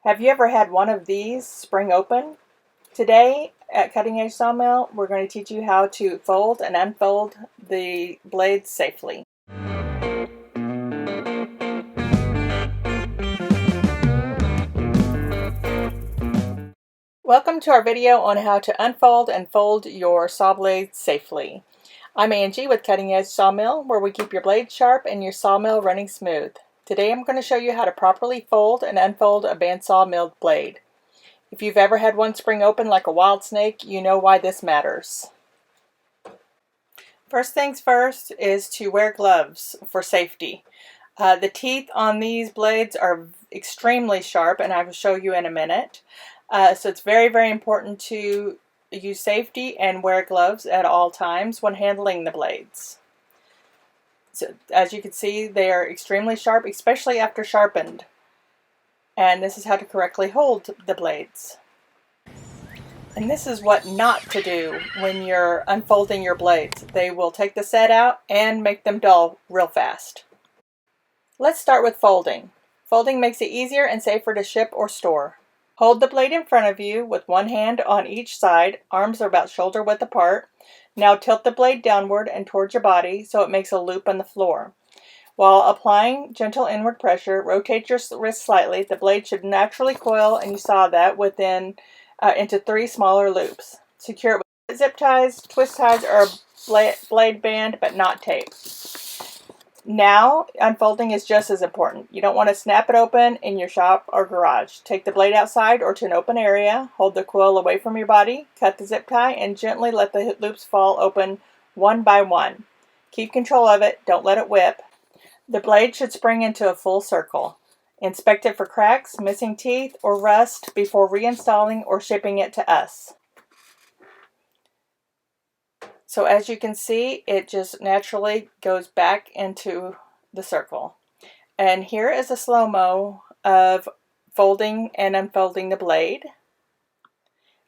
Have you ever had one of these spring open? Today at Cutting Edge Sawmill, we're going to teach you how to fold and unfold the blades safely. Welcome to our video on how to unfold and fold your saw blades safely. I'm Angie with Cutting Edge Sawmill, where we keep your blades sharp and your sawmill running smooth. Today I'm going to show you how to properly fold and unfold a bandsaw milled blade. If you've ever had one spring open like a wild snake, you know why this matters. First things first is to wear gloves for safety. The teeth on these blades are extremely sharp, and I will show you in a minute. So it's very, very important to use safety and wear gloves at all times when handling the blades. So, as you can see, they are extremely sharp, especially after sharpened. And this is how to correctly hold the blades. And this is what not to do when you're unfolding your blades. They will take the set out and make them dull real fast. Let's start with folding. Folding makes it easier and safer to ship or store. Hold the blade in front of you with one hand on each side. Arms are about shoulder width apart. Now tilt the blade downward and towards your body so it makes a loop on the floor. While applying gentle inward pressure, rotate your wrist slightly. The blade should naturally coil, and you saw that, into 3 smaller loops. Secure it with zip ties, twist ties, or a blade band, but not tape. Now, unfolding is just as important. You don't want to snap it open in your shop or garage. Take the blade outside or to an open area. Hold the coil away from your body. Cut the zip tie and gently let the loops fall open one by one. Keep control of it. Don't let it whip. The blade should spring into a full circle. Inspect it for cracks, missing teeth, or rust before reinstalling or shipping it to us. So as you can see, it just naturally goes back into the circle. And here is a slow-mo of folding and unfolding the blade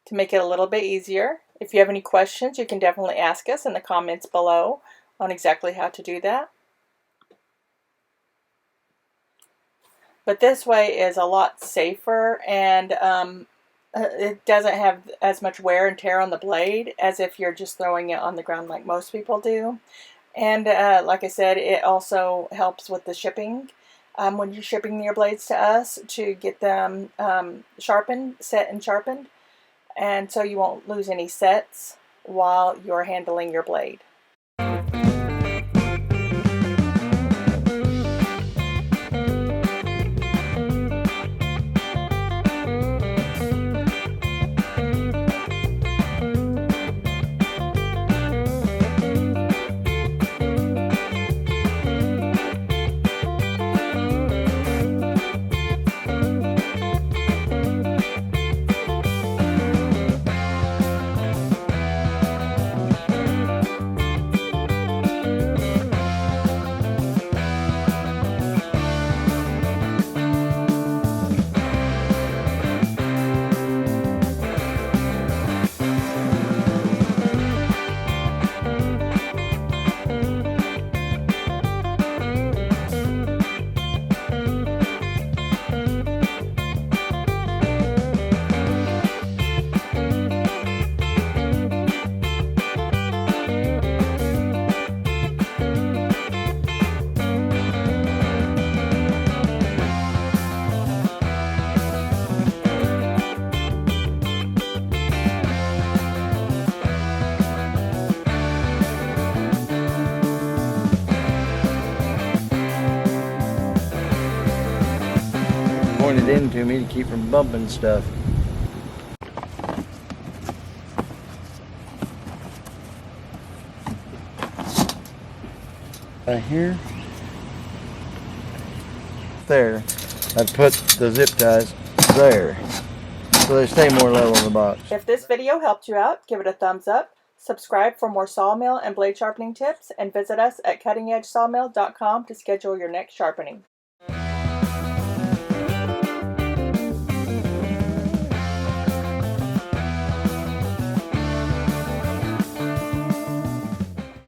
to make it a little bit easier. If you have any questions, you can definitely ask us in the comments below on exactly how to do that. But this way is a lot safer, and it doesn't have as much wear and tear on the blade as if you're just throwing it on the ground like most people do. And like I said, it also helps with the shipping. When you're shipping your blades to us, to get them set and sharpened, and so you won't lose any sets while you're handling your blade. Pointed into me to keep from bumping stuff. Right here. There. I've put the zip ties there, so they stay more level in the box. If this video helped you out, give it a thumbs up. Subscribe for more sawmill and blade sharpening tips, and visit us at cuttingedgesawmill.com to schedule your next sharpening.